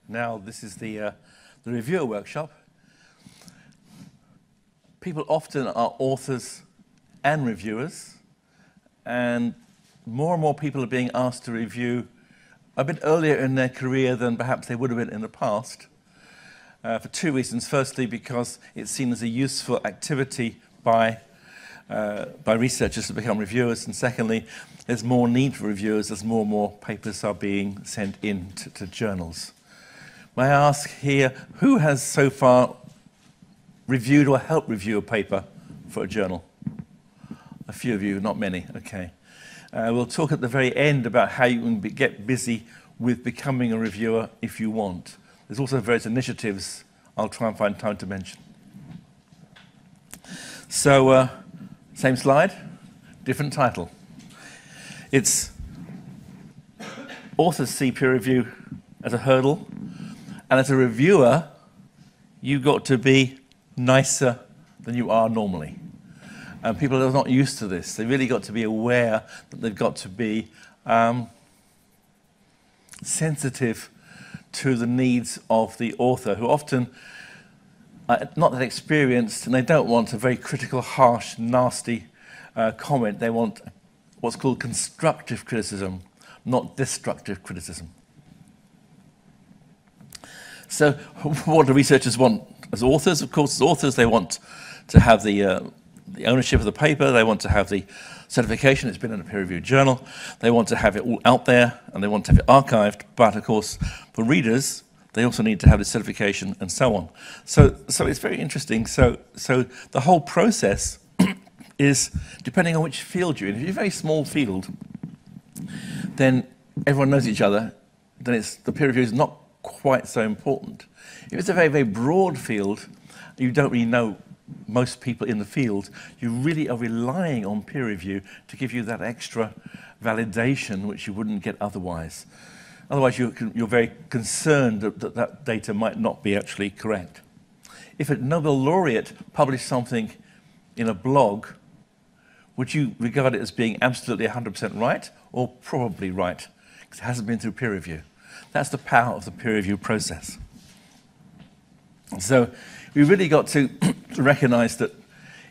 Now, this is the reviewer workshop. People often are authors and reviewers, and more people are being asked to review a bit earlier in their career than perhaps they would have been in the past, for two reasons. Firstly, because it's seen as a useful activity by researchers to become reviewers, and secondly, there's more need for reviewers as more and more papers are being sent in to journals. May I ask here, who has so far reviewed or helped review a paper for a journal? A few of you, not many, okay. We'll talk at the very end about how you can get busy with becoming a reviewer if you want. There's also various initiatives I'll try and find time to mention. So, same slide, different title. It's authors see peer review as a hurdle, and as a reviewer, you've got to be nicer than you are normally. And people are not used to this. They've really got to be aware that they've got to be sensitive to the needs of the author, who often are not that experienced, and they don't want a very critical, harsh, nasty comment. They want what's called constructive criticism, not destructive criticism. So what do researchers want as authors? Of course, as authors, they want to have the ownership of the paper. They want to have the certification. It's been in a peer-reviewed journal. They want to have it all out there, and they want to have it archived. But, of course, for readers, they also need to have the certification and so on. So it's very interesting. So the whole process is, depending on which field you're in. If you're in a very small field, then everyone knows each other. Then the peer review is not quite so important. If it's a very, very broad field, you don't really know most people in the field, you really are relying on peer review to give you that extra validation which you wouldn't get otherwise. Otherwise, you're very concerned that that data might not be actually correct. If a Nobel laureate published something in a blog, would you regard it as being absolutely 100% right or probably right? Because it hasn't been through peer review. That's the power of the peer review process. So we really got to recognize that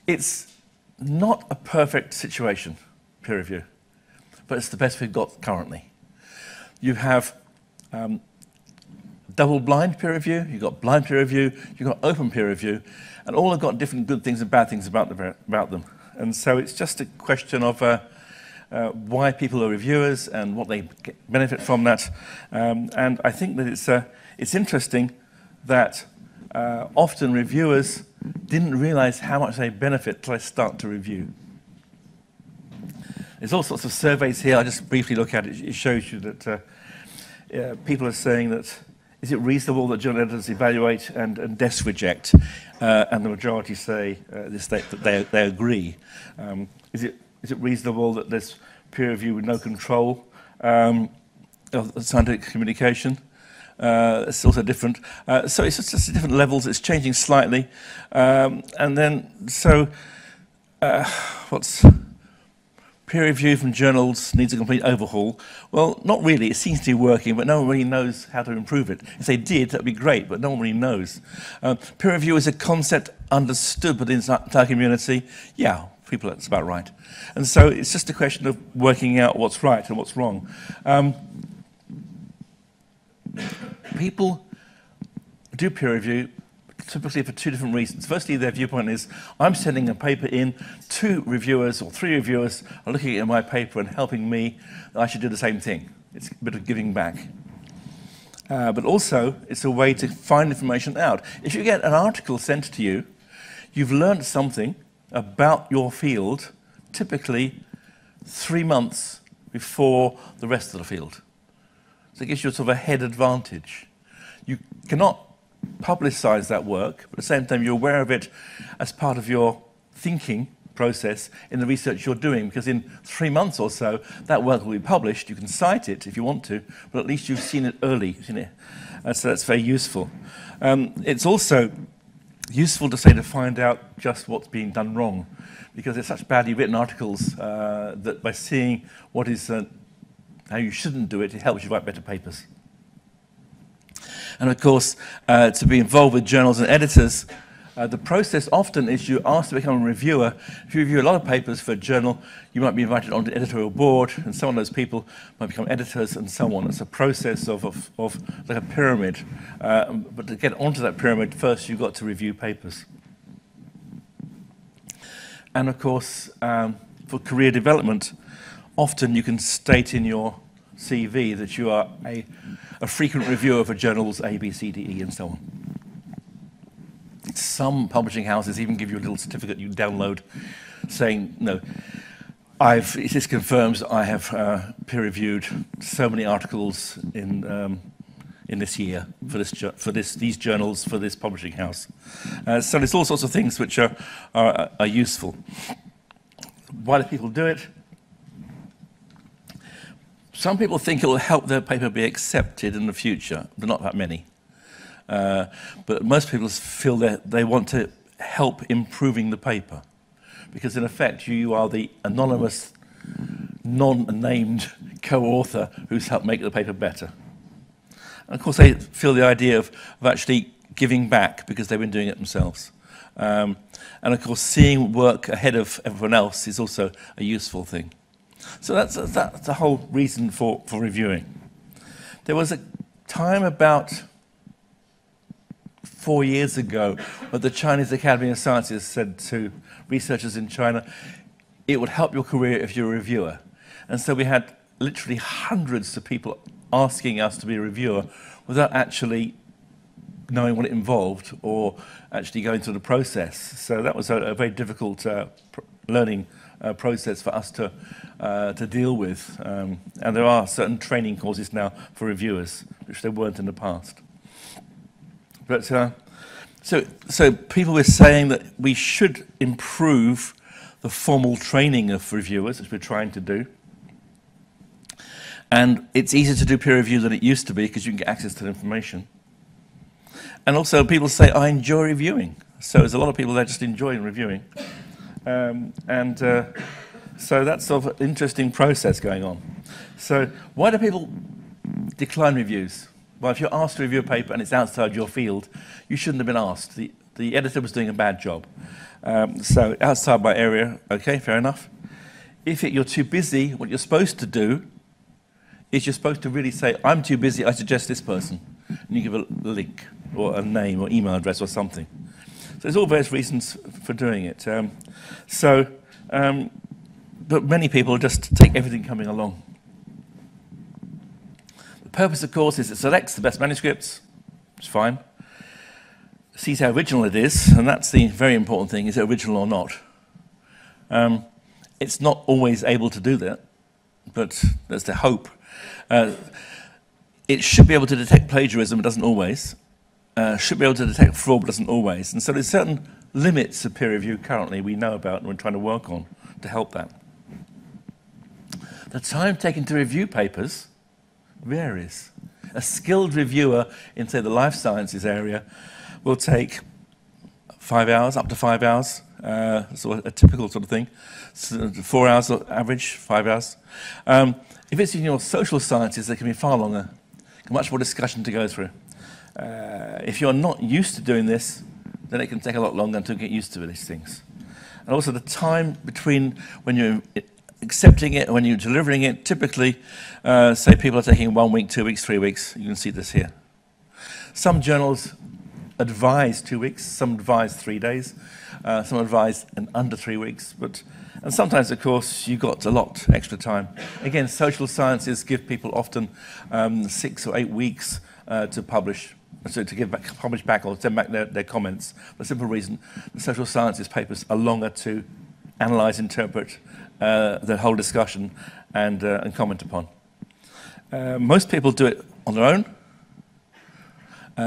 it's not a perfect situation, peer review, but it's the best we've got currently. You have double-blind peer review, you've got blind peer review, you've got open peer review, and all have got different good things and bad things about them. And so it's just a question of why people are reviewers and what they benefit from that. And I think that it's interesting that often reviewers didn't realize how much they benefit until they start to review. There's all sorts of surveys here. I just briefly look at it. It shows you that people are saying that, is it reasonable that journal editors evaluate and desk reject? And the majority say that they agree. Is it reasonable that there's peer review with no control of scientific communication? It's also different. So it's just different levels. It's changing slightly. And then, what's peer review from journals needs a complete overhaul? Well, not really. It seems to be working, but no one really knows how to improve it. If they did, that would be great, but no one really knows. Peer review is a concept understood within the entire community. Yeah, people, that's about right. And so it's just a question of working out what's right and what's wrong. People do peer review typically for two different reasons. Firstly, their viewpoint is, I'm sending a paper in, 2 reviewers or 3 reviewers are looking at my paper and helping me, I should do the same thing. It's a bit of giving back. But also, it's a way to find information out. If you get an article sent to you, you've learned something about your field, typically 3 months before the rest of the field. So it gives you a sort of a head advantage. You cannot publicize that work, but at the same time you're aware of it as part of your thinking process in the research you're doing, because in 3 months or so that work will be published. You can cite it if you want to, but at least you've seen it early. So that's very useful. It's also useful to find out just what's being done wrong, because there's such badly written articles that by seeing what is how you shouldn't do it, it helps you write better papers. And of course, to be involved with journals and editors, the process often is you're asked to become a reviewer. If you review a lot of papers for a journal, you might be invited onto the editorial board, and some of those people might become editors and so on. It's a process of like a pyramid. But to get onto that pyramid, first you've got to review papers. And of course, for career development, often you can state in your CV that you are a frequent reviewer for journals A, B, C, D, E, and so on. Some publishing houses even give you a little certificate you download saying, no, this confirms I have peer-reviewed so many articles in this year for these journals, for this publishing house. So there's all sorts of things which are useful. Why do people do it? Some people think it will help their paper be accepted in the future, but not that many. But most people feel that they want to help improving the paper, because in effect you are the anonymous, non-named co-author who's helped make the paper better. And of course they feel the idea of actually giving back because they've been doing it themselves. And of course seeing work ahead of everyone else is also a useful thing. So that's the whole reason for reviewing. There was a time about 4 years ago, but the Chinese Academy of Sciences said to researchers in China, it would help your career if you're a reviewer. And so we had literally hundreds of people asking us to be a reviewer without actually knowing what it involved or actually going through the process. So that was a very difficult learning process for us to deal with. And there are certain training courses now for reviewers, which there weren't in the past. But so people were saying that we should improve the formal training of reviewers, which we're trying to do. And it's easier to do peer review than it used to be because you can get access to the information. And also people say, I enjoy reviewing. So there's a lot of people that just enjoy reviewing. So that's sort of an interesting process going on. So why do people decline reviews? Well, if you're asked to review a paper and it's outside your field, you shouldn't have been asked. The editor was doing a bad job. So outside my area, okay, fair enough. If you're too busy, what you're supposed to do is you're supposed to really say, I'm too busy, I suggest this person. And you give a link or a name or email address or something. So there's all various reasons for doing it. But many people just take everything coming along. The purpose, of course, is it selects the best manuscripts. It's fine. Sees how original it is, and that's the very important thing, is it original or not? It's not always able to do that, but that's the hope. It should be able to detect plagiarism, it doesn't always. Should be able to detect fraud, but doesn't always. And so there's certain limits of peer review currently we know about and we're trying to work on to help that. The time taken to review papers varies. A skilled reviewer in, say, the life sciences area will take 5 hours, up to 5 hours, sort of a typical sort of thing. So 4 hours average, 5 hours. If it's in your social sciences, it can be far longer, much more discussion to go through. If you're not used to doing this, then it can take a lot longer to get used to these things. And also the time between when you're accepting it and when you're delivering it, typically, say people are taking 1 week, 2 weeks, 3 weeks. You can see this here. Some journals advise 2 weeks, some advise 3 days, some advise under 3 weeks. And sometimes, of course, you've got a lot extra time. Again, social sciences give people often 6 or 8 weeks to publish, so to publish back or send back their comments. For the simple reason, the social sciences papers are longer to analyse, interpret the whole discussion and comment upon. Most people do it on their own.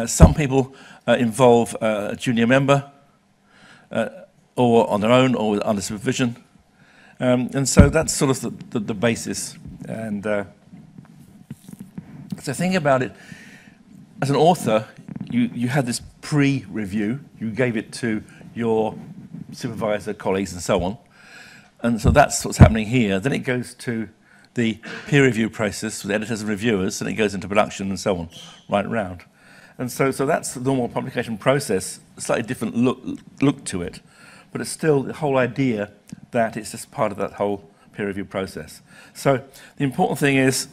Some people involve a junior member or on their own or under supervision. And so that's sort of the basis. And so think about it. As an author, you had this pre-review. You gave it to your supervisor, colleagues, and so on. And so that's what's happening here. Then it goes to the peer review process with editors and reviewers, and it goes into production and so on, right round. And so that's the normal publication process, a slightly different look to it, but it's still the whole idea that it's just part of that whole peer review process. So the important thing is,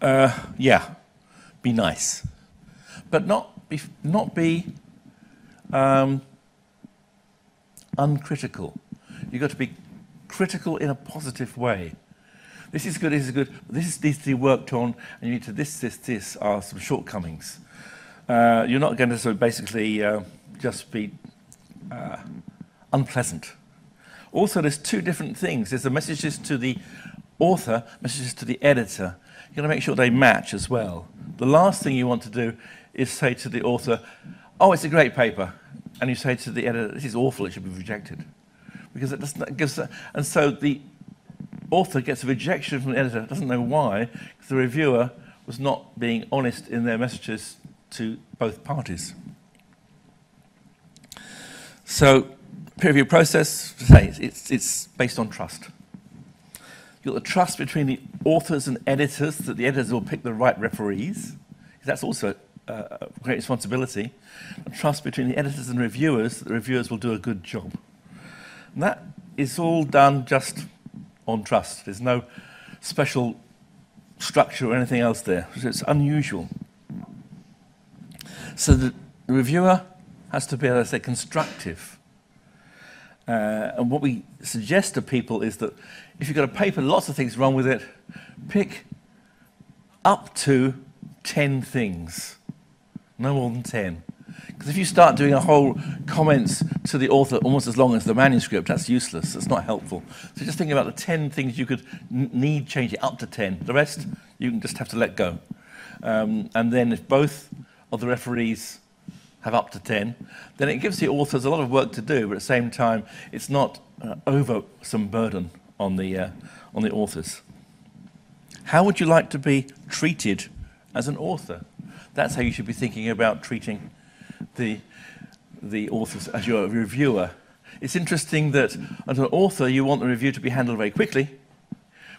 yeah, be nice, but not be uncritical. You've got to be critical in a positive way. This is good, this is good, this needs to be worked on, and you need to this are some shortcomings. You're not going to sort of basically just be unpleasant. Also, there's two different things. There's the messages to the author, messages to the editor. You've got to make sure they match as well. The last thing you want to do is say to the author, oh, it's a great paper. And you say to the editor, this is awful, it should be rejected. Because it doesn't, and so the author gets a rejection from the editor, doesn't know why, because the reviewer was not being honest in their messages to both parties. So, peer review process, it's based on trust. You've got the trust between the authors and editors, that the editors will pick the right referees. That's also a great responsibility. And trust between the editors and reviewers, that the reviewers will do a good job. And that is all done just on trust. There's no special structure or anything else there. It's unusual. So the reviewer has to be, as I say, constructive. And what we suggest to people is that if you've got a paper, lots of things wrong with it, pick up to 10 things, no more than 10. Because if you start doing a whole comments to the author almost as long as the manuscript, that's useless, that's not helpful. So just think about the 10 things you could need changing up to 10. The rest, you can just have to let go. And then if both of the referees have up to 10, then it gives the authors a lot of work to do, but at the same time, it's not over some burden on the authors. How would you like to be treated as an author? That's how you should be thinking about treating the authors as your reviewer. It's interesting that as an author, you want the review to be handled very quickly.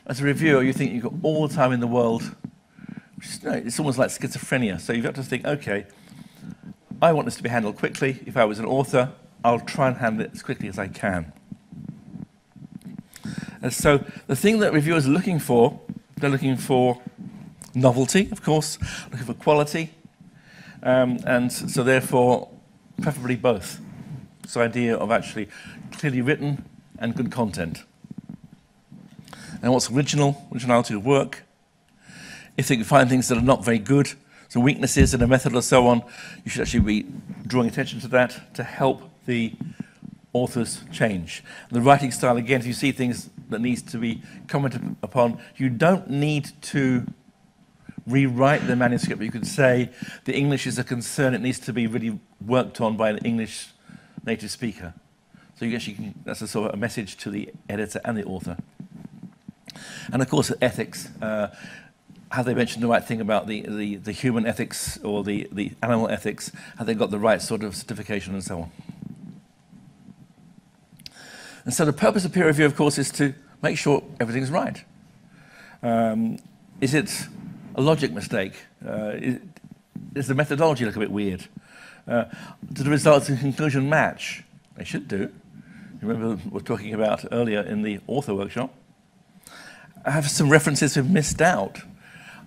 As a reviewer, you think you've got all the time in the world. It's almost like schizophrenia. So you've got to think, okay, I want this to be handled quickly. If I was an author, I'll try and handle it as quickly as I can. And so the thing that reviewers are looking for, they're looking for novelty, of course, looking for quality, and so therefore, preferably both. This idea of actually clearly written and good content. And what's originality of work. If you find things that are not very good, so weaknesses in a method or so on, you should actually be drawing attention to that to help the authors change. And the writing style, again, if you see things that needs to be commented upon, you don't need to rewrite the manuscript. You could say the English is a concern, it needs to be really worked on by an English native speaker. So you actually can, that's a sort of a message to the editor and the author. And of course, ethics. Have they mentioned the right thing about the human ethics or the animal ethics? Have they got the right sort of certification and so on? And so the purpose of peer review, of course, is to make sure everything's right. Is it a logic mistake? Does the methodology look a bit weird? Do the results and conclusion match? They should do. Remember we were talking about earlier in the author workshop? Have some references we've missed out?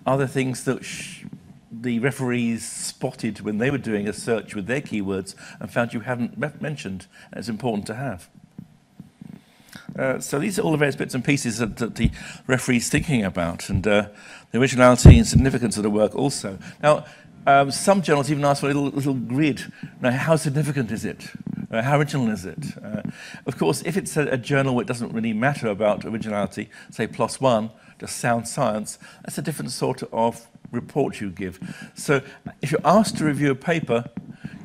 Are there things that the referees spotted when they were doing a search with their keywords and found you haven't mentioned, and it's important to have? So these are all the various bits and pieces that the referee's thinking about, and the originality and significance of the work also. Now, some journals even ask for a little grid. Now, how significant is it? How original is it? Of course, if it's a journal where it doesn't really matter about originality, say PLOS ONE, just sound science, that's a different sort of report you give. So if you're asked to review a paper,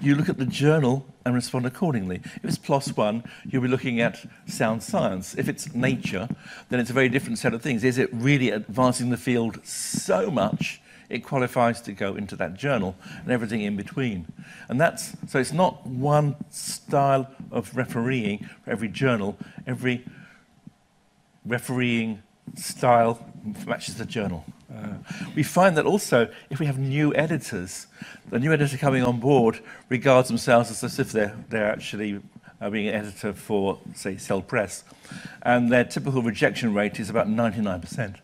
you look at the journal and respond accordingly. If it's PLOS ONE, you'll be looking at sound science. If it's Nature, then it's a very different set of things. Is it really advancing the field so much it qualifies to go into that journal, and everything in between? And that's, so it's not one style of refereeing for every journal. Every refereeing style matches the journal. We find that also if we have new editors, the new editor coming on board regards themselves as if they're actually being an editor for, say, Cell Press, and their typical rejection rate is about 99%.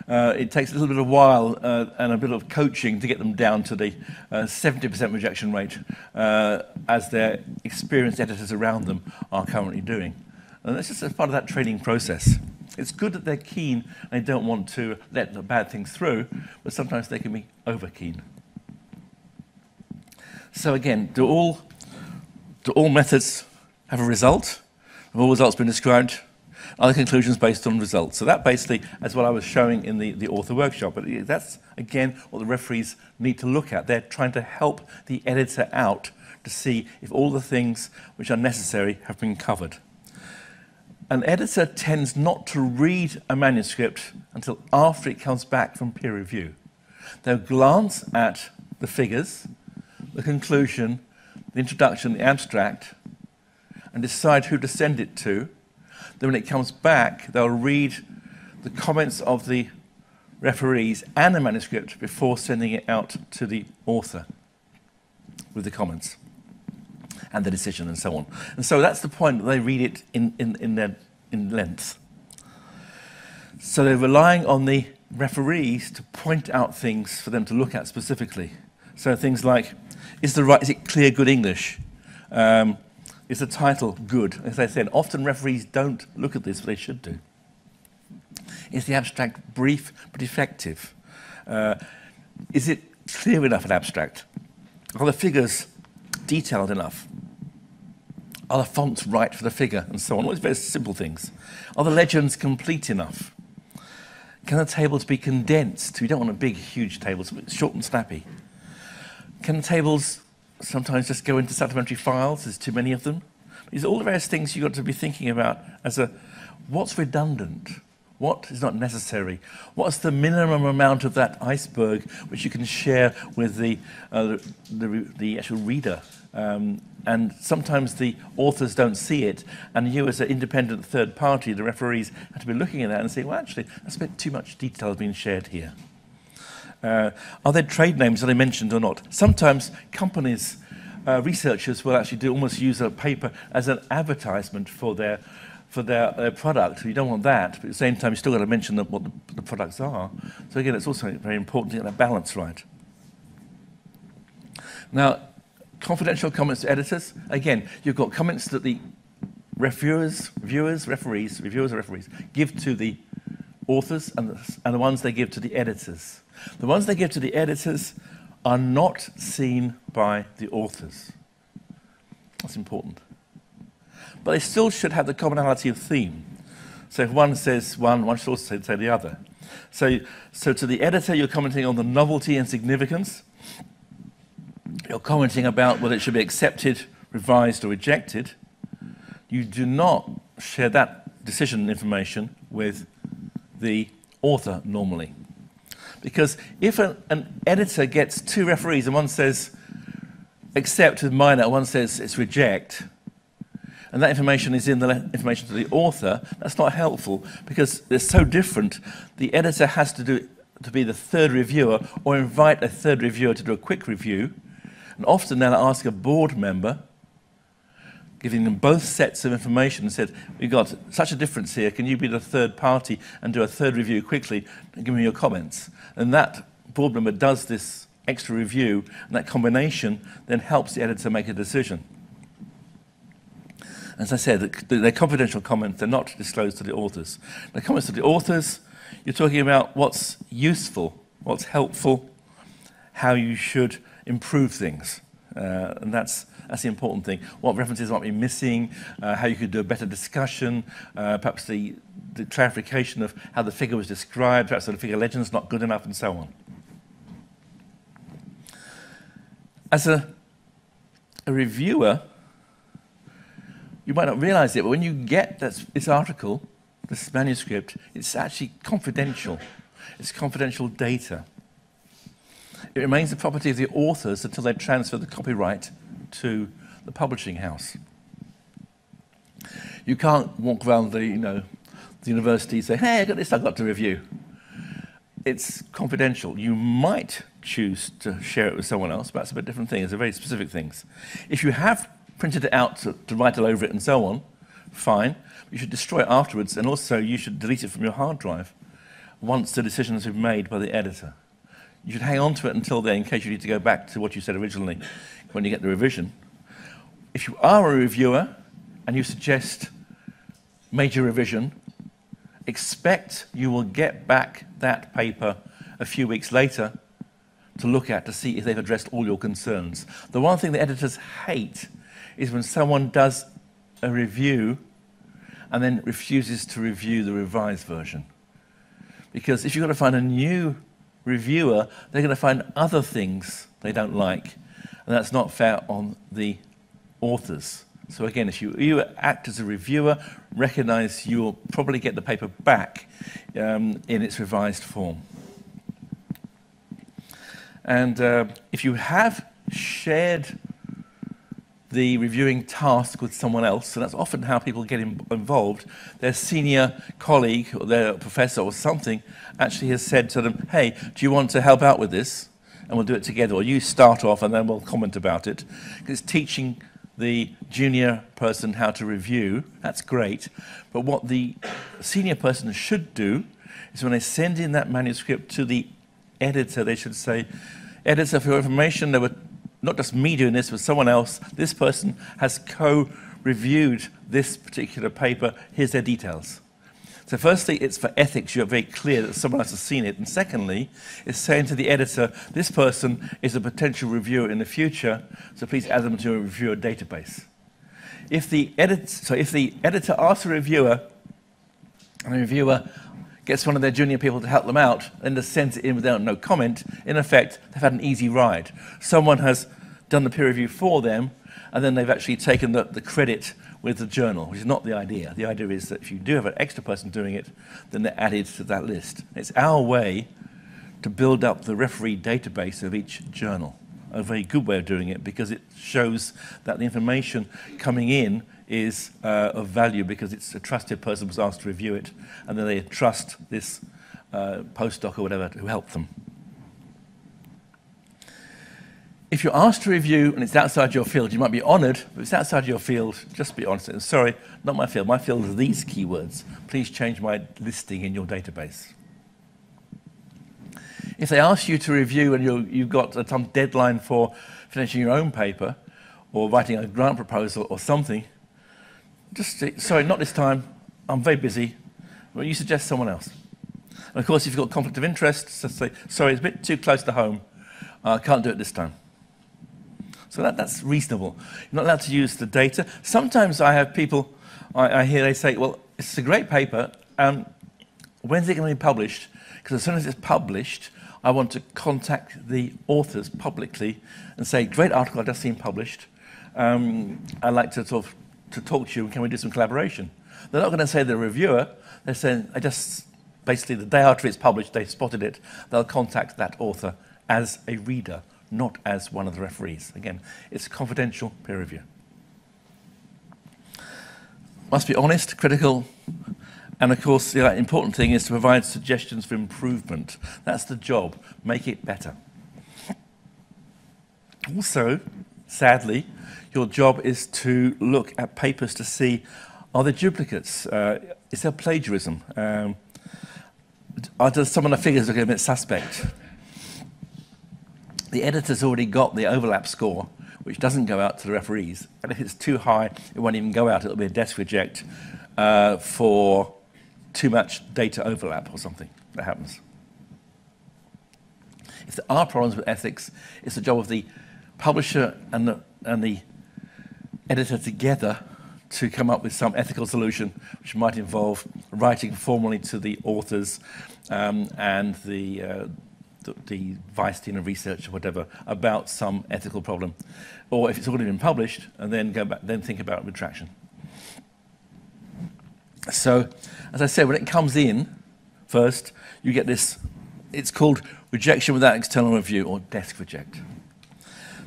It takes a little bit of while and a bit of coaching to get them down to the 70% rejection rate, as their experienced editors around them are currently doing. And that's just as part of that training process. It's good that they're keen and they don't want to let the bad things through, but sometimes they can be over keen. So again, do all methods have a result? Have all results been described? Are the conclusions based on results? So that basically is what I was showing in the author workshop. But that's, again, what the referees need to look at. They're trying to help the editor out to see if all the things which are necessary have been covered. An editor tends not to read a manuscript until after it comes back from peer review. They'll glance at the figures, the conclusion, the introduction, the abstract, and decide who to send it to. Then when it comes back, they'll read the comments of the referees and the manuscript before sending it out to the author with the comments and the decision and so on. And so that's the point, that they read it in length. So they're relying on the referees to point out things for them to look at specifically. So things like, is it clear, good English? Is the title good? As I said, often referees don't look at this, but they should do. Is the abstract brief but effective? Is it clear enough, an abstract? Are the figures detailed enough? Are the fonts right for the figure, and so on? All these very simple things. Are the legends complete enough? Can the tables be condensed? We don't want a big, huge table, so it's short and snappy. Can the tables sometimes just go into supplementary files? There's too many of them. These are all the various things you've got to be thinking about as what's redundant? What is not necessary? What's the minimum amount of that iceberg which you can share with the actual reader? And sometimes the authors don't see it, and you as an independent third party, the referees, have to be looking at that and say, well, actually, that's a bit too much detail being shared here. Are there trade names that I mentioned or not? Sometimes companies, researchers will actually almost use a paper as an advertisement for their product. You don't want that, but at the same time, you've still got to mention what the products are. So again, it's also very important to get that balance right. Now, confidential comments to editors. Again, you've got comments that the reviewers give to the authors and the ones they give to the editors. The ones they give to the editors are not seen by the authors. That's important. But they still should have the commonality of theme. So if one says one should also say the other. So to the editor, you're commenting on the novelty and significance. You're commenting about whether it should be accepted, revised, or rejected. You do not share that decision information with the author normally. Because if an editor gets two referees and one says accept with minor and one says it's reject, and that information is in the information to the author, that's not helpful because they're so different. The editor has to be the third reviewer or invite a third reviewer to do a quick review. And often they'll ask a board member, giving them both sets of information and said, we've got such a difference here, can you be the third party and do a third review quickly and give me your comments? And that board member does this extra review, and that combination then helps the editor make a decision. As I said, they're confidential comments, they're not disclosed to the authors. The comments to the authors, you're talking about what's useful, what's helpful, how you should improve things. And that's the important thing. What references might be missing, how you could do a better discussion, perhaps the clarification of how the figure was described, perhaps the figure legend's not good enough, and so on. As a reviewer, you might not realize it, but when you get this article, this manuscript, it's actually confidential. It's confidential data. It remains the property of the authors until they transfer the copyright to the publishing house. You can't walk around the university and say, hey, I got this I've got to review. it's confidential. You might choose to share it with someone else, but that's a bit different thing. It's a very specific things. If you have printed it out to write all over it and so on, fine. You should destroy it afterwards, and also you should delete it from your hard drive once the decision has been made by the editor. You should hang on to it until then in case you need to go back to what you said originally when you get the revision. If you are a reviewer and you suggest major revision, expect you will get back that paper a few weeks later to look at to see if they've addressed all your concerns. The one thing the editors hate is when someone does a review and then refuses to review the revised version. Because if you've got to find a new reviewer, they're going to find other things they don't like, and that's not fair on the authors. So again, if you act as a reviewer, recognize you will probably get the paper back in its revised form. And if you have shared the reviewing task with someone else, and that's often how people get involved, their senior colleague or their professor or something actually has said to them, hey, do you want to help out with this? And we'll do it together. Or you start off and then we'll comment about it. Because it's teaching the junior person how to review. That's great. But what the senior person should do is when they send in that manuscript to the editor, they should say, editor, for your information, there were not just me doing this, but someone else. This person has co-reviewed this particular paper. Here's their details. So firstly, it's for ethics. You're very clear that someone else has seen it. And secondly, it's saying to the editor, this person is a potential reviewer in the future, so please add them to a reviewer database. If the editor asks a reviewer, and the reviewer gets one of their junior people to help them out, and just sends it in without no comment, in effect, they've had an easy ride. Someone has done the peer review for them, and then they've actually taken the credit with the journal, which is not the idea. The idea is that if you do have an extra person doing it, then they're added to that list. It's our way to build up the referee database of each journal. A very good way of doing it, because it shows that the information coming in is of value because it's a trusted person who was asked to review it, and then they trust this postdoc or whatever who helped them. If you're asked to review and it's outside your field, you might be honored, but if it's outside your field, just be honest. And sorry, not my field. My field is these keywords. Please change my listing in your database. If they ask you to review and you've got some deadline for finishing your own paper or writing a grant proposal or something, just say, sorry, not this time, I'm very busy. Well, you suggest someone else. And of course, if you've got conflict of interest, just say, sorry, it's a bit too close to home. I can't do it this time. So that's reasonable. You're not allowed to use the data. Sometimes I have people, I hear they say, well, it's a great paper. When's it going to be published? Because as soon as it's published, I want to contact the authors publicly and say, great article I've just seen published. I'd like to talk to you, and can we do some collaboration? They're not going to say the reviewer. They're saying, basically the day after it's published, they spotted it. They'll contact that author as a reader, not as one of the referees. Again, it's confidential peer review. Must be honest, critical, and of course the important thing is to provide suggestions for improvement. That's the job. Make it better. Also, sadly, your job is to look at papers to see, are there duplicates? Is there plagiarism? Are some of the figures look a bit suspect? The editor's already got the overlap score, which doesn't go out to the referees. And if it's too high, it won't even go out. It'll be a desk reject for too much data overlap or something. That happens. If there are problems with ethics, it's the job of the publisher and the editor together to come up with some ethical solution, which might involve writing formally to the authors and the vice dean of research or whatever about some ethical problem, or if it's already been published, and then go back, then think about retraction. So, as I said, when it comes in, first you get this. It's called rejection without external review, or desk reject.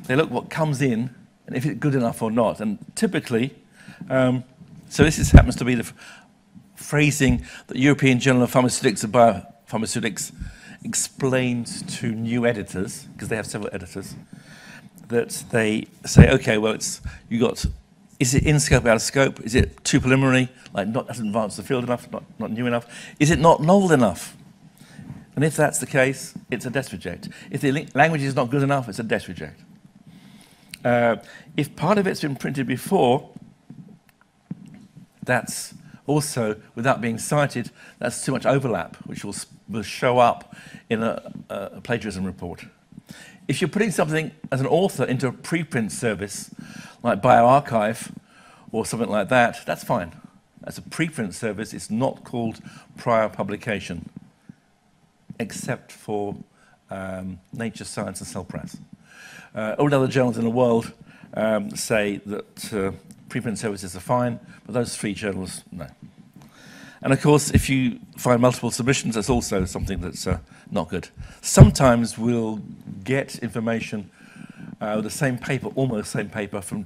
They look what comes in and if it's good enough or not. And typically, so this happens to be the phrasing that European Journal of Pharmaceutics and Biopharmaceutics explained to new editors, because they have several editors, that they say, okay, well, is it in scope, out of scope? Is it too preliminary, like not doesn't advance the field enough, not new enough? Is it not novel enough? And if that's the case, it's a desk reject. If the language is not good enough, it's a desk reject. If part of it's been printed before, that's also, without being cited, that's too much overlap, which will show up in a plagiarism report. If you're putting something as an author into a preprint service, like bioarchive or something like that, that's fine. That's a preprint service. It's not called prior publication, except for Nature, Science, and Cell Press. All other journals in the world say that preprint services are fine, but those 3 journals, no. And of course, if you find multiple submissions, that's also something that's not good. Sometimes we'll get information with the same paper, almost same paper, from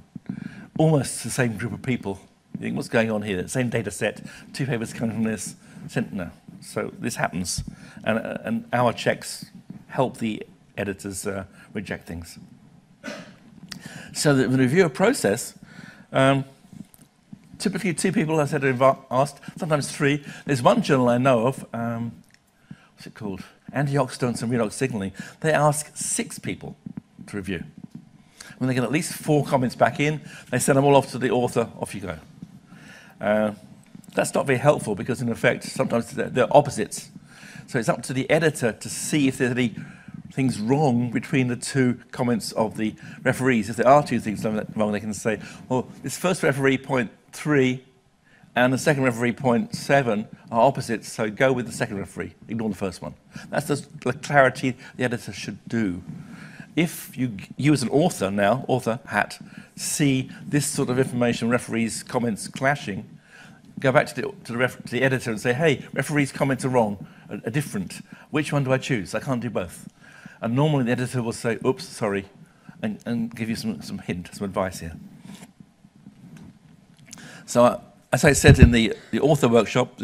almost the same group of people. You think, what's going on here? Same data set, 2 papers coming from this. No. So this happens. And our checks help the editors reject things. So the reviewer process, typically 2 people, I said, are asked, sometimes 3. There's one journal I know of, what's it called? Antioxidants and redox signaling. They ask 6 people to review. When they get at least 4 comments back in, they send them all off to the author, off you go. That's not very helpful because, in effect, sometimes they're opposites. So it's up to the editor to see if there's any things wrong between the 2 comments of the referees. If there are 2 things wrong, they can say, well, this first referee, point 3, and the second referee, point 7, are opposites, so go with the second referee, ignore the first one. That's the clarity the editor should do. If you as an author now, author hat, see this sort of information, referees' comments clashing, go back to the editor and say, hey, referees' comments are wrong, are different. Which one do I choose? I can't do both. And normally the editor will say, oops, sorry, and give you some hint, some advice here. So as I said in the author workshop,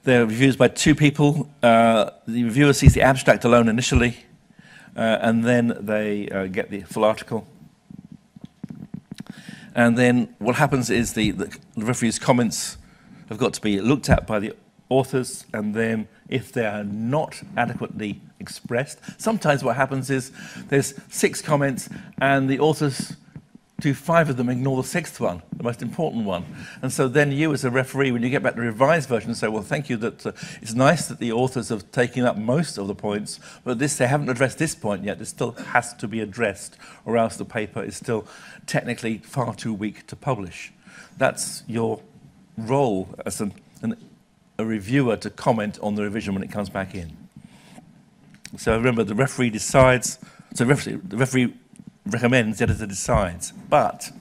they're reviews by 2 people. The reviewer sees the abstract alone initially, and then they get the full article. And then what happens is the referee's comments have got to be looked at by the authors, and then if they are not adequately expressed, sometimes what happens is there's 6 comments and the authors do 5 of them, ignore the 6th one, the most important one. And so then you as a referee, when you get back the revised version, say, well, thank you, that it's nice that the authors have taken up most of the points, but they haven't addressed this point yet. This still has to be addressed, or else the paper is still technically far too weak to publish. That's your role as a reviewer, to comment on the revision when it comes back in. So remember, the referee decides, so the referee recommends, the editor decides, but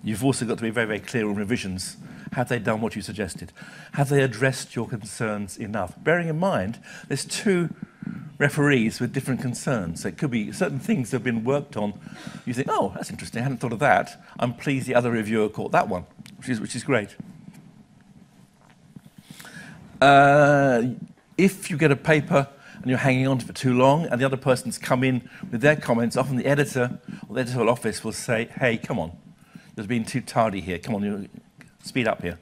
you've also got to be very, very clear on revisions. Have they done what you suggested? Have they addressed your concerns enough? Bearing in mind, there's 2 referees with different concerns. So it could be certain things that have been worked on. You think, oh, that's interesting, I hadn't thought of that. I'm pleased the other reviewer caught that one, which is great. If you get a paper and you're hanging on to it for too long, and the other person's come in with their comments, often the editor or the editorial office will say, hey, come on, you're being too tardy here, come on, you speed up here.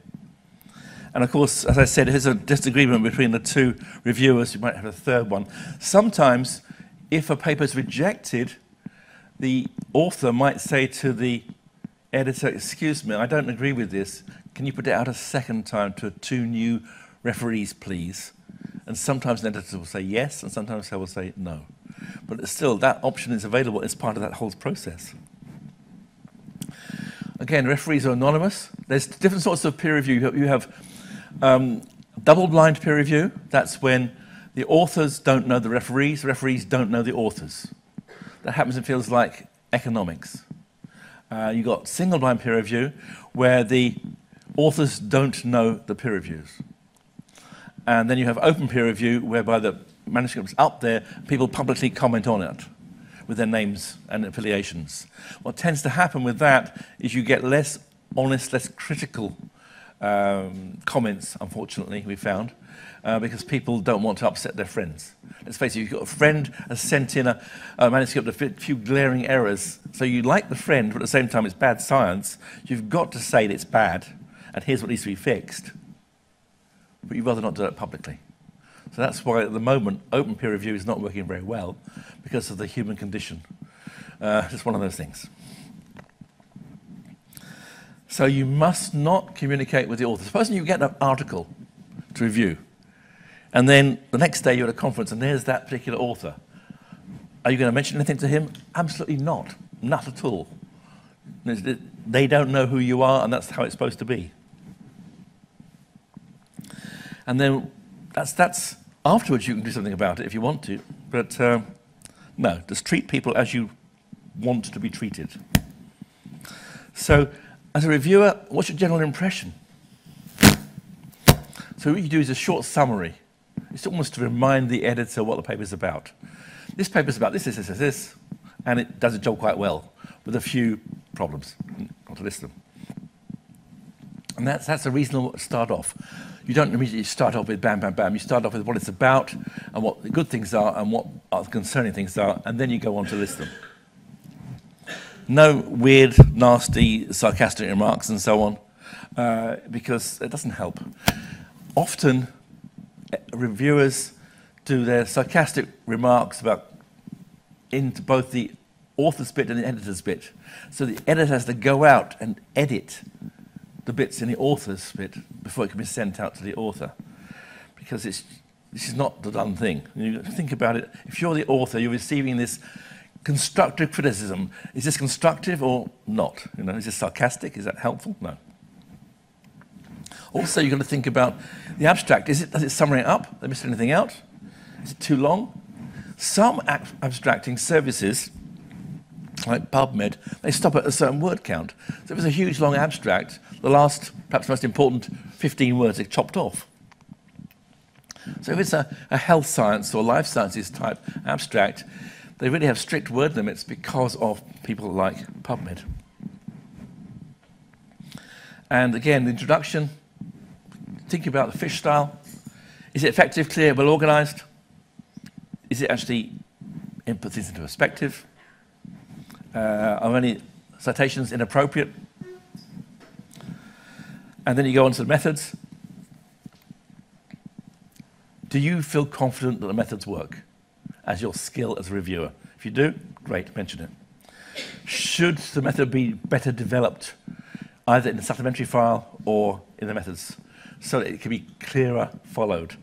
And of course, as I said, there's a disagreement between the 2 reviewers. You might have a 3rd one. Sometimes, if a paper is rejected, the author might say to the editor, excuse me, I don't agree with this. Can you put it out a 2nd time to 2 new referees, please? And sometimes an editor will say yes, and sometimes they will say no. But still, that option is available as part of that whole process. Again, referees are anonymous. There's different sorts of peer review. You have double-blind peer review. That's when the authors don't know the referees don't know the authors. That happens in fields like economics. You've got single-blind peer review, where the authors don't know the peer reviews. And then you have open peer review, whereby the manuscript's up there, people publicly comment on it with their names and affiliations. What tends to happen with that is you get less honest, less critical comments, unfortunately, we found. because people don't want to upset their friends. Let's face it, you've got a friend has sent in a manuscript with a few glaring errors, so you like the friend, but at the same time it's bad science. You've got to say that it's bad, and here's what needs to be fixed. But you'd rather not do it publicly. So that's why at the moment open peer review is not working very well, because of the human condition. Just one of those things. So you must not communicate with the author. Supposing you get an article to review, and then the next day you're at a conference and there's that particular author. Are you going to mention anything to him? Absolutely not. Not at all. They don't know who you are, and that's how it's supposed to be. And then that's afterwards you can do something about it if you want to, but no, just treat people as you want to be treated. So, as a reviewer, what's your general impression? So what you do is a short summary. It's almost to remind the editor what the paper's about. This paper's about this, and it does a job quite well, with a few problems, not to list them. And that's a reasonable start off. You don't immediately start off with bam, bam, bam. You start off with what it's about, and what the good things are, and what the concerning things are, and then you go on to list them. No weird, nasty, sarcastic remarks and so on, because it doesn't help. Often, reviewers do their sarcastic remarks into both the author's bit and the editor's bit. So the editor has to go out and edit the bits in the author's bit before it can be sent out to the author, because this is not the done thing. You think about it. If you're the author, you're receiving this constructive criticism. Is this constructive or not? Is this sarcastic? Is that helpful? No. Also, you've got to think about the abstract. Does it summary it up? Did I miss anything out? Is it too long? Some abstracting services, like PubMed, they stop at a certain word count. So if it's a huge, long abstract, the last, perhaps most important 15 words are chopped off. So if it's a health science or life sciences type abstract, they really have strict word limits because of people like PubMed. And again, the introduction, think about the fish style. Is it effective, clear, well organized? Is it actually input things into perspective? Are any citations inappropriate? And then you go on to the methods. Do you feel confident that the methods work as your skill as a reviewer? If you do, great, mention it. Should the method be better developed, either in the supplementary file or in the methods, so that it can be clearer followed?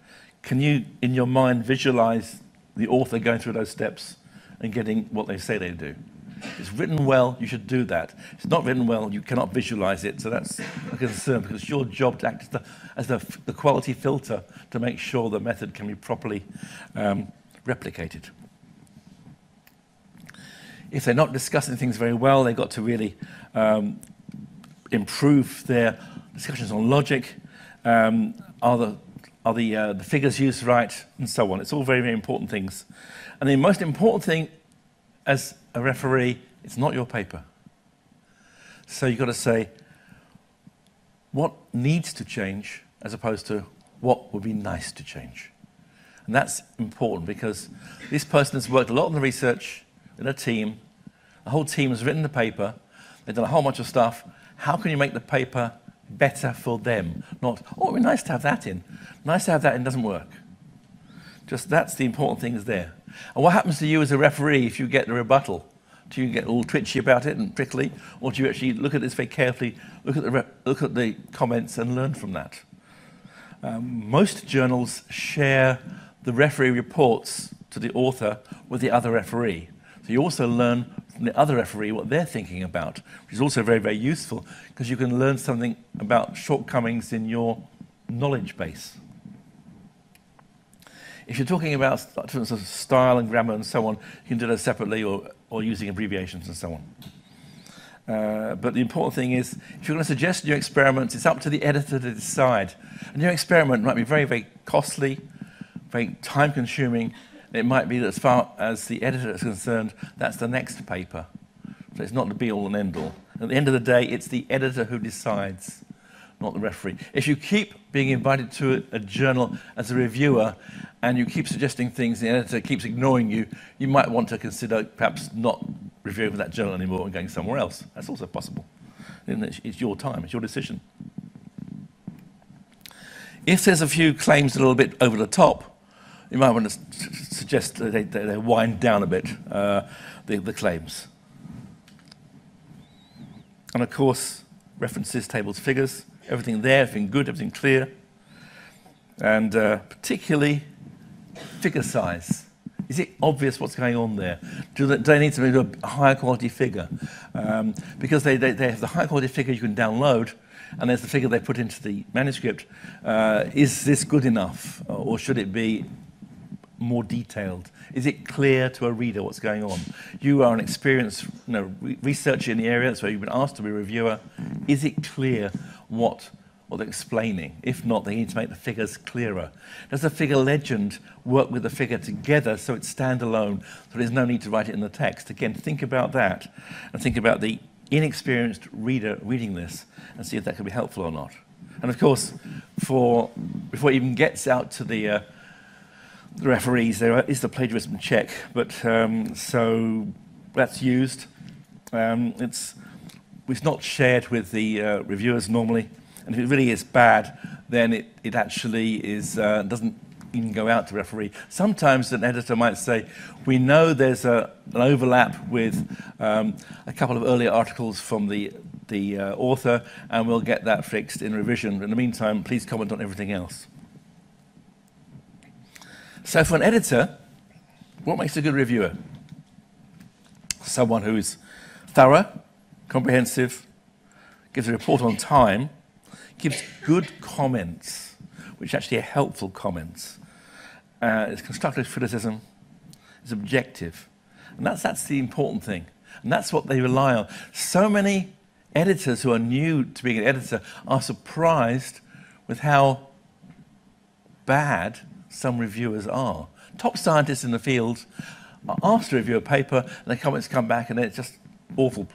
Can you, in your mind, visualize the author going through those steps and getting what they say they do? If it's written well, you should do that. If it's not written well, you cannot visualize it, so that's a concern, because it's your job to act as the quality filter to make sure the method can be properly replicated. If they're not discussing things very well, they've got to really improve their discussions on logic. Are the figures used right, and so on. It's all very, very important things. And the most important thing as a referee, it's not your paper. So you've got to say what needs to change as opposed to what would be nice to change. And that's important because this person has worked a lot on the research in a team. The whole team has written the paper. They've done a whole bunch of stuff. How can you make the paper better for them? Not, oh, it'd be nice to have that in. Nice to have that in doesn't work. Just that's the important thing is there. And what happens to you as a referee if you get the rebuttal? Do you get all twitchy about it and prickly? Or do you actually look at this very carefully, look at the comments and learn from that? Most journals share the referee reports to the author with the other referee. So you also learn from the other referee what they're thinking about, which is also very, very useful because you can learn something about shortcomings in your knowledge base. If you're talking about style and grammar and so on, you can do those separately or using abbreviations and so on. But the important thing is, if you're going to suggest new experiments, it's up to the editor to decide. A new experiment might be very, very costly, very time-consuming. It might be that as far as the editor is concerned, that's the next paper. So it's not the be-all and end-all. At the end of the day, it's the editor who decides, not the referee. If you keep being invited to a journal as a reviewer and you keep suggesting things, the editor keeps ignoring you, you might want to consider perhaps not reviewing for that journal anymore and going somewhere else. That's also possible. It's your time, it's your decision. If there's a few claims a little bit over the top, you might want to suggest that they wind down a bit the claims. And of course, references, tables, figures, everything there, everything good, everything clear. And particularly figure size. Is it obvious what's going on there? Do they need to do a higher quality figure? Because they have the high quality figure you can download, and there's the figure they put into the manuscript. Is this good enough, or should it be more detailed? Is it clear to a reader what's going on? You are an experienced researcher in the area, that's why you've been asked to be a reviewer. Is it clear what they're explaining? If not, they need to make the figures clearer. Does the figure legend work with the figure together so it's standalone, so there's no need to write it in the text? Again, think about that, and think about the inexperienced reader reading this, and see if that can be helpful or not. And of course, before it even gets out to the referees, there is the plagiarism check, but so that's used. It's not shared with the reviewers normally, and if it really is bad, then it actually is doesn't even go out to referee. Sometimes an editor might say, we know there's an overlap with a couple of earlier articles from the author, and we'll get that fixed in revision. In the meantime, please comment on everything else. So for an editor, what makes a good reviewer? Someone who is thorough, comprehensive, gives a report on time, gives good comments, which actually are helpful comments. It's constructive criticism, it's objective. And that's the important thing. And that's what they rely on. So many editors who are new to being an editor are surprised with how bad some reviewers are. Top scientists in the field are asked to review a paper, and the comments come back, and it's just awful.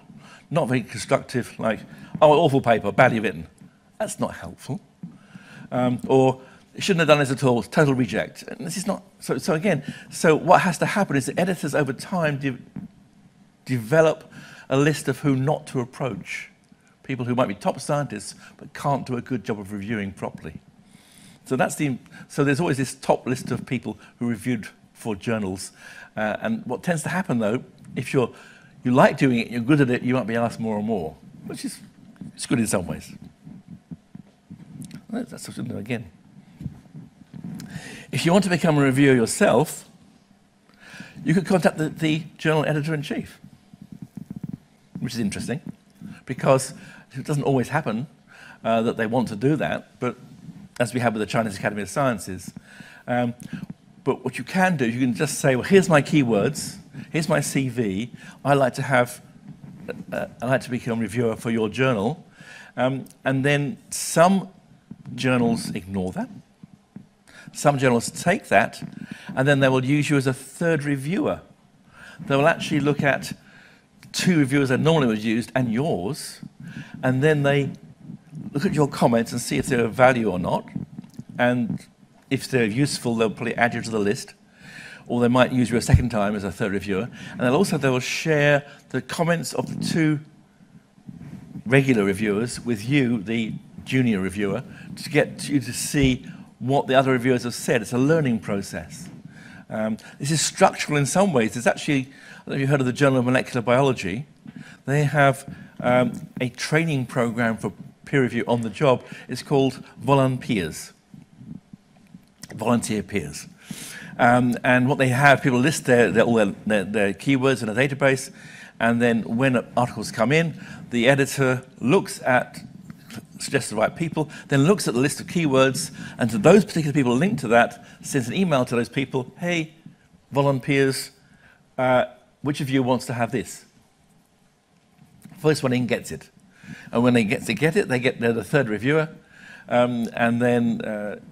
Not very constructive, like, oh, awful paper, badly written. That's not helpful. Or, shouldn't have done this at all, total reject. And this is not, so again, so what has to happen is that editors over time develop a list of who not to approach. People who might be top scientists, but can't do a good job of reviewing properly. So there's always this top list of people who reviewed for journals. And what tends to happen, though, if you like doing it, you're good at it, you might be asked more and more, which is it's good in some ways. That's something again. If you want to become a reviewer yourself, you could contact the journal editor-in-chief, which is interesting, because it doesn't always happen that they want to do that, but as we have with the Chinese Academy of Sciences. But what you can do, you can just say, well, here's my keywords, here's my CV, I'd like to become a reviewer for your journal. And then some journals ignore that. Some journals take that, and then they will use you as a third reviewer. They will actually look at two reviewers that normally was used and yours, and then they look at your comments and see if they're of value or not. And if they're useful, they'll probably add you to the list, or they might use you a second time as a third reviewer. And then also they will share the comments of the two regular reviewers with you, the junior reviewer, to get you to see what the other reviewers have said. It's a learning process. This is structural in some ways. There's actually, I don't know if you've heard of the Journal of Molecular Biology. They have a training program for peer review on the job. It's called volunteers, volunteer peers. And what they have, people list all their keywords in a database, and then when articles come in, the editor looks at, suggests the right people, then looks at the list of keywords, and to those particular people linked to that, sends an email to those people, hey, volunteers, which of you wants to have this? First one in gets it. And when they get it, they're the third reviewer, and then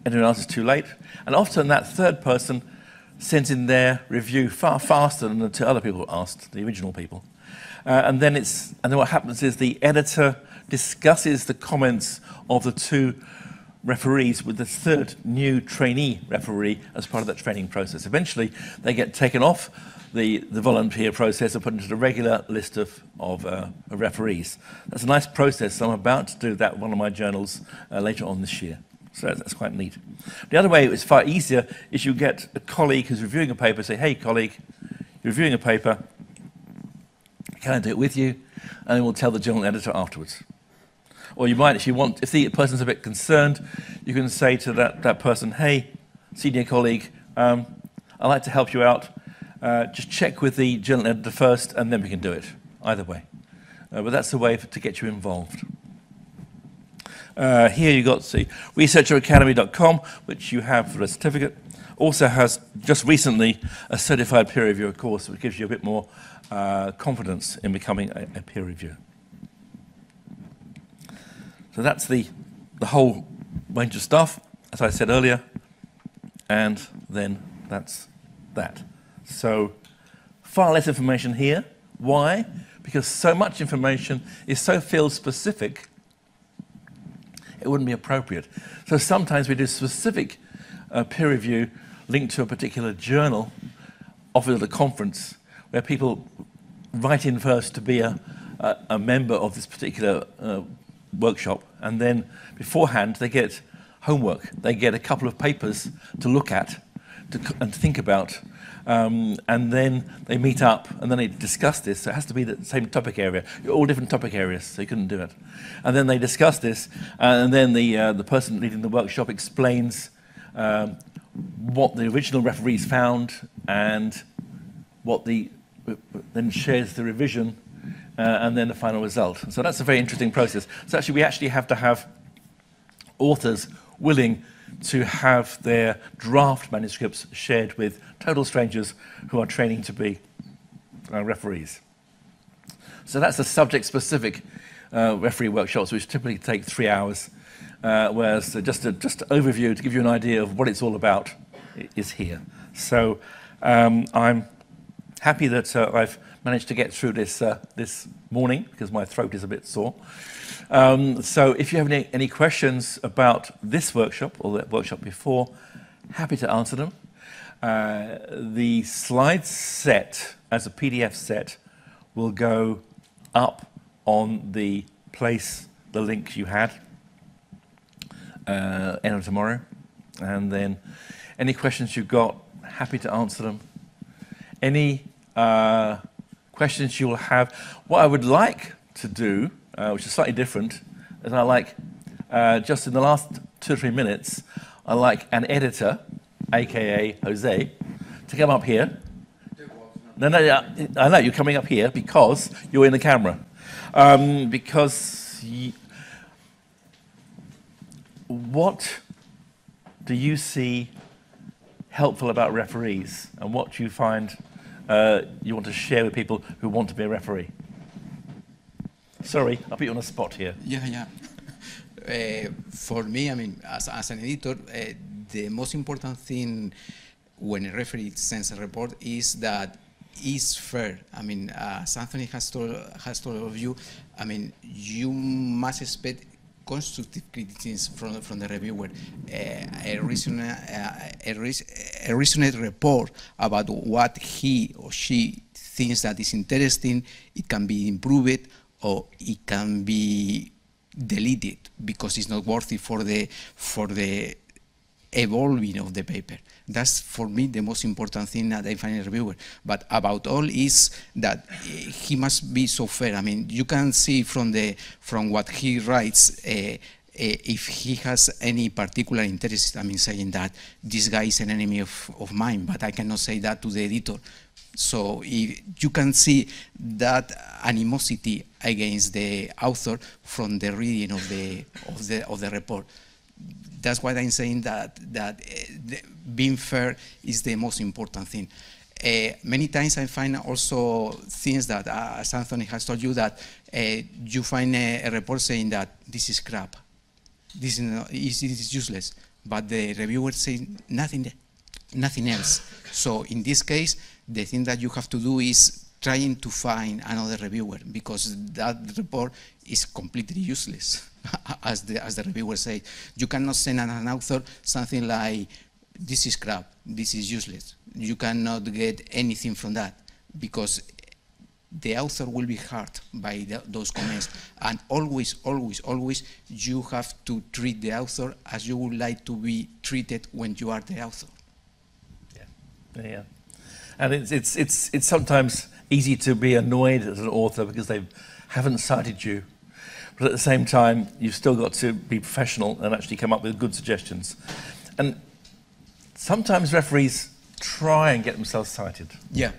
anyone else is too late. And often that third person sends in their review far faster than the two other people asked, the original people. And then what happens is the editor discusses the comments of the two referees with the third new trainee referee as part of that training process. Eventually, they get taken off the volunteer process and put into the regular list of referees. That's a nice process, so I'm about to do that in one of my journals later on this year. So that's quite neat. The other way it's far easier is you get a colleague who's reviewing a paper, say, hey colleague, you're reviewing a paper, can I do it with you? And then we'll tell the journal editor afterwards. Or you might, if you want, if the person's a bit concerned, you can say to that person, hey, senior colleague, I'd like to help you out. Just check with the journal editor first, and then we can do it, either way. But that's the way to get you involved. Here you got the researcheracademy.com, which you have for a certificate. Also has just recently a certified peer reviewer course, which gives you a bit more confidence in becoming a peer reviewer. So that's the whole range of stuff, as I said earlier, and then that's that. So far less information here. Why? Because so much information is so field specific, it wouldn't be appropriate. So sometimes we do specific peer review linked to a particular journal offered at a conference where people write in first to be a member of this particular workshop, and then beforehand they get homework. They get a couple of papers to look at and to think about, and then they meet up and then they discuss this. So it has to be the same topic area. You're all different topic areas, so you couldn't do it. And then they discuss this, and then the person leading the workshop explains what the original referees found and what then shares the revision and then the final result. So that's a very interesting process. So actually, we actually have to have authors willing to have their draft manuscripts shared with total strangers who are training to be referees. So that's the subject-specific referee workshops, which typically take 3 hours, whereas just an overview to give you an idea of what it's all about is here. So I'm happy that I've managed to get through this this morning because my throat is a bit sore. So if you have any questions about this workshop or the workshop before, happy to answer them. The slide set as a PDF set will go up on the link you had end of tomorrow. And then any questions you've got, happy to answer them. Any questions you'll have. What I would like to do, which is slightly different, is I like, just in the last 2 or 3 minutes, I like an editor, aka Jose, to come up here. No, I know you're coming up here because you're in the camera. What do you see helpful about referees, and what do you find you want to share with people who want to be a referee? Sorry, I'll put you on a spot here. Yeah. For me, I mean, as an editor, the most important thing when a referee sends a report is that it's fair. I mean, as Anthony has told all of you, I mean, you must expect constructive criticism from the reviewer. A reasoned report about what he or she thinks that is interesting, it can be improved or it can be deleted because it's not worthy for the evolving of the paper. That's for me the most important thing that I find in a reviewer. But about all is that he must be so fair. I mean, you can see from what he writes if he has any particular interest. I mean, saying that this guy is an enemy of mine, but I cannot say that to the editor. So if you can see that animosity against the author from the reading of the report. That's why I'm saying that being fair is the most important thing. Many times I find also things that, as Anthony has told you, that you find a report saying that this is crap, this is useless, but the reviewer says nothing else. So in this case, the thing that you have to do is trying to find another reviewer, because that report is completely useless, as the reviewer said. You cannot send an author something like, this is crap, this is useless. You cannot get anything from that, because the author will be hurt by those comments. And always, always, always, you have to treat the author as you would like to be treated when you are the author. Yeah, yeah. And it's sometimes easy to be annoyed as an author because they haven't cited you. But at the same time, you've still got to be professional and actually come up with good suggestions. And sometimes referees try and get themselves cited. Yeah.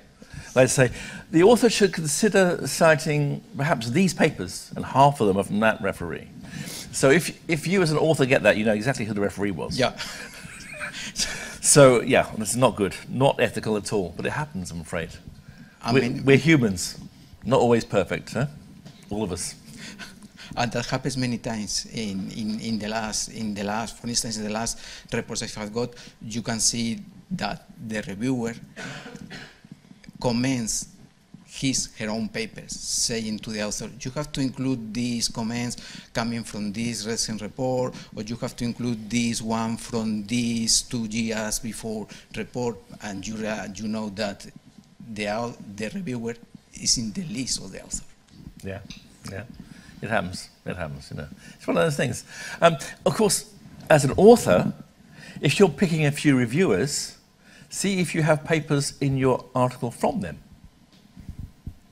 Let's say, the author should consider citing perhaps these papers, and half of them are from that referee. So if you as an author get that, you know exactly who the referee was. Yeah. So, yeah, this is not good, not ethical at all, but it happens, I'm afraid. We're humans, not always perfect, huh? All of us. And that happens many times in the last, for instance, in the last reports I have got, you can see that the reviewer comments her own papers, saying to the author, you have to include these comments coming from this recent report, or you have to include this one from this 2 years before report, and you know that the reviewer is in the list of the author. Yeah, yeah, it happens, you know. It's one of those things. Of course, as an author, if you're picking a few reviewers, see if you have papers in your article from them.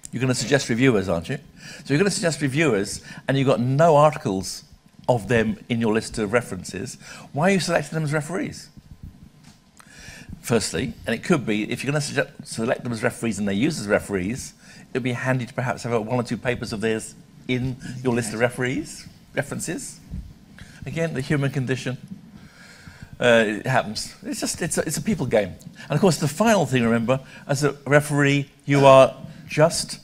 You're going to suggest reviewers, aren't you? So you're going to suggest reviewers, and you've got no articles of them in your list of references. Why are you selecting them as referees? Firstly, and it could be, if you're going to select them as referees and they use as referees, it would be handy to perhaps have 1 or 2 papers of theirs in your list of references. Again, the human condition. It happens. It's a people game. And of course, the final thing, remember, as a referee, you are just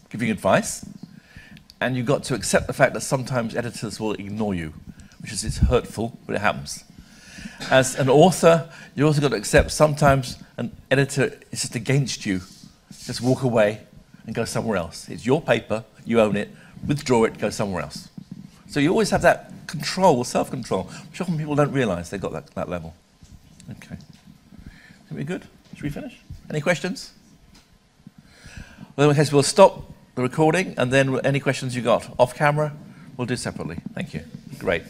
giving advice, and you've got to accept the fact that sometimes editors will ignore you, which is hurtful, but it happens. As an author, you also got to accept sometimes an editor is just against you. Just walk away and go somewhere else. It's your paper, you own it, withdraw it, go somewhere else. So you always have that control, self-control, which often people don't realise they've got that level. Okay. Are we good? Should we finish? Any questions? Well, in case we'll stop the recording, and then any questions you got off camera, we'll do separately. Thank you. Great.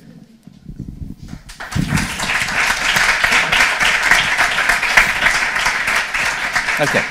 Okay.